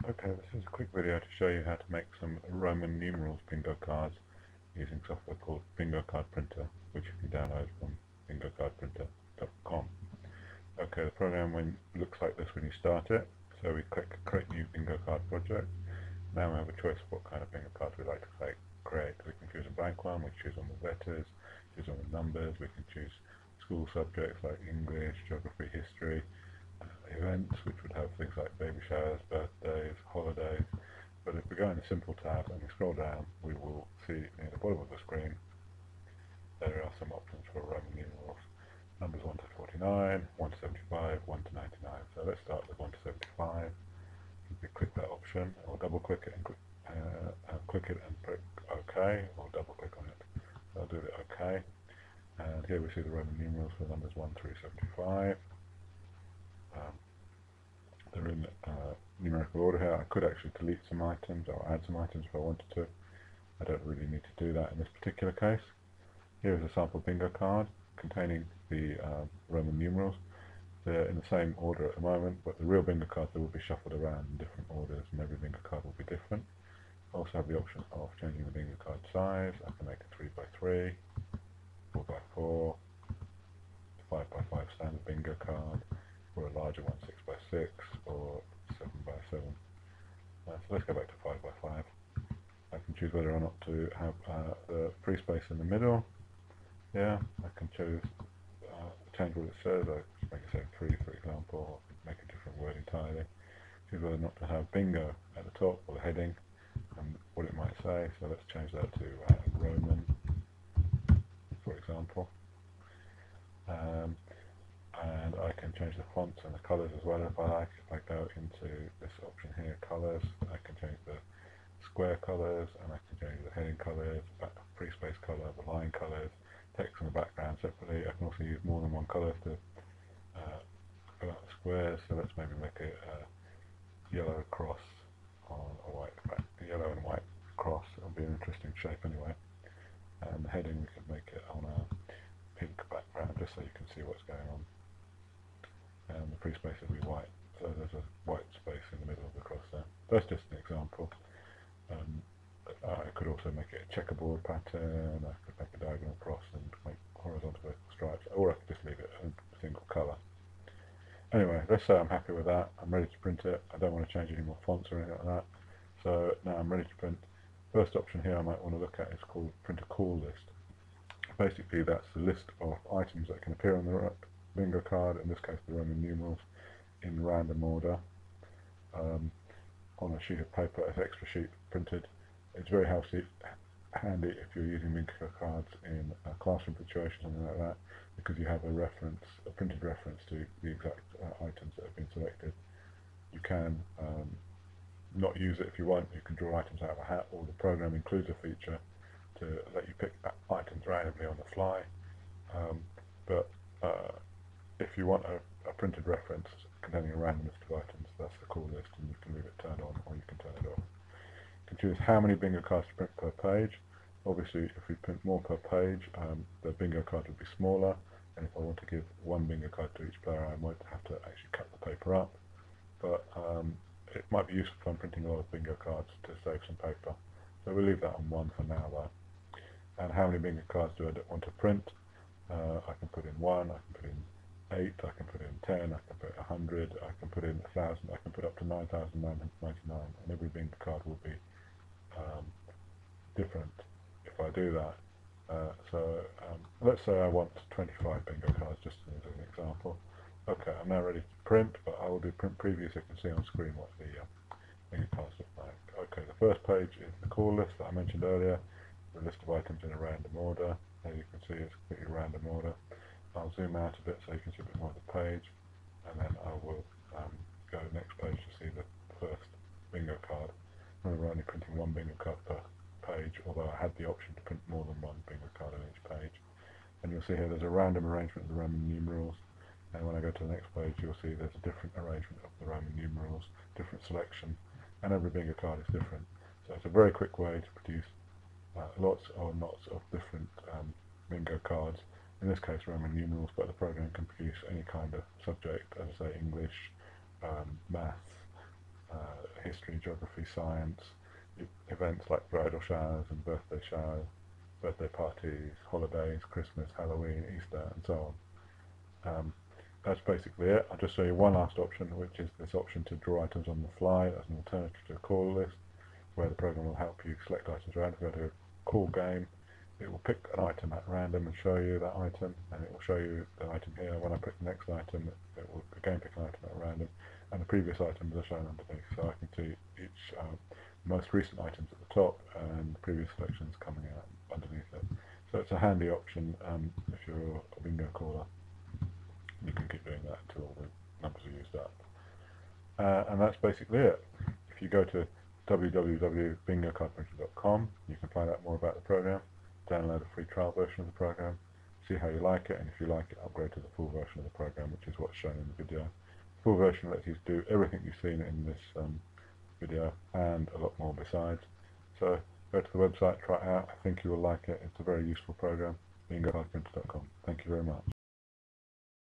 Okay, this is a quick video to show you how to make some Roman numerals bingo cards using software called Bingo Card Printer, which you can download from bingocardprinter.com. Okay, the program looks like this when you start it. So we click Create New Bingo Card Project. Now we have a choice of what kind of bingo cards we'd like to create. We can choose a blank one, we choose on the letters, choose on the numbers, we can choose school subjects like English, geography, history, events, which would have things like baby showers, birthdays, holidays. But if we go in the Simple tab and we scroll down, we will see near the bottom of the screen there are some options for Roman numerals. Numbers 1 to 49, 1 to 75, 1 to 99. So let's start with 1 to 75. We click that option, or double click it and click it and click OK, or double click on it. So I'll do it OK. And here we see the Roman numerals for numbers 1 through 75. They're in numerical order here. I could actually delete some items or add some items if I wanted to. I don't really need to do that in this particular case. Here is a sample bingo card containing the Roman numerals. They're in the same order at the moment, but the real bingo cards they will be shuffled around in different orders, and every bingo card will be different. I also have the option of changing the bingo card size. I can make a 3x3, 4x4, 5x5 standard bingo card, or a larger one, 6x6, or 7x7. So let's go back to 5x5. I can choose whether or not to have the free space in the middle. Yeah, I can choose change what it says. I can make it say 3, for example, or make a different word entirely. Choose whether or not to have bingo at the top, or the heading, and what it might say. So let's change that to Roman, for example. And I can change the fonts and the colours as well if I like. If I go into this option here, colours, I can change the square colours, and I can change the heading colours, free space colour, the line colours, text on the background separately. I can also use more than one colour to fill out the squares. So let's maybe make a yellow cross on a white yellow and white cross. It'll be an interesting shape anyway. And the heading we can make it on a pink background just so you can see what's going on. And the free space will be white, so there's a white space in the middle of the cross there. That's just an example. I could also make it a checkerboard pattern. I could make a diagonal cross and make horizontal vertical stripes, or I could just leave it a single colour. Anyway, let's say I'm happy with that. I'm ready to print it. I don't want to change any more fonts or anything like that. So now I'm ready to print. First option here I might want to look at is called print a call list. Basically that's the list of items that can appear on the bingo card, in this case the Roman numerals, in random order on a sheet of paper as extra sheet printed. It's very handy if you're using bingo cards in a classroom situation, something like that, because you have a printed reference to the exact items that have been selected. You can not use it if you want. You can draw items out of a hat, or the program includes a feature to let you pick items randomly on the fly. But if you want a printed reference containing a random list of items, that's the call list, and you can leave it turned on or you can turn it off. You can choose how many bingo cards to print per page. Obviously, if we print more per page, the bingo card will be smaller, and if I want to give one bingo card to each player, I might have to actually cut the paper up. But it might be useful if I'm printing a lot of bingo cards to save some paper. So we'll leave that on 1 for now though. And how many bingo cards do I want to print? I can put in 1, I can put in 8, I can put in 10, I can put 100, I can put in 1,000, I can put up to 9,999, and every bingo card will be different if I do that. Let's say I want 25 bingo cards, just as an example. Okay, I'm now ready to print, but I will do print preview so you can see on screen what the bingo cards look like. Okay, the first page is the call list that I mentioned earlier, the list of items in a random order. As you can see, it's completely random order. I'll zoom out a bit so you can see a bit more of the page, and then I will go to the next page to see the first bingo card. Remember, we're only printing one bingo card per page, although I had the option to print more than one bingo card on each page. And you'll see here there's a random arrangement of the Roman numerals, and when I go to the next page you'll see there's a different arrangement of the Roman numerals, different selection, and every bingo card is different. So it's a very quick way to produce lots or lots of different bingo cards. In this case Roman numerals, but the program can produce any kind of subject, as I say, English, maths, history, geography, science, events like bridal showers and birthday showers, birthday parties, holidays, Christmas, Halloween, Easter, and so on. That's basically it. I'll just show you one last option, which is this option to draw items on the fly as an alternative to a call list, where the program will help you select items around. If you go to a call game, it will pick an item at random and show you that item, and it will show you the item here. When I pick the next item, it will again pick an item at random, and the previous items are shown underneath, so I can see each most recent items at the top and the previous selections coming out underneath it. So it's a handy option if you're a bingo caller. You can keep doing that until all the numbers are used up. And that's basically it. If you go to www.bingocardprinter.com, you can find out more about the program, download a free trial version of the program, see how you like it, and if you like it, upgrade to the full version of the program, which is what's shown in the video. The full version lets you do everything you've seen in this video and a lot more besides. So go to the website, try it out. I think you will like it. It's a very useful program. bingocardprinter.com. Thank you very much.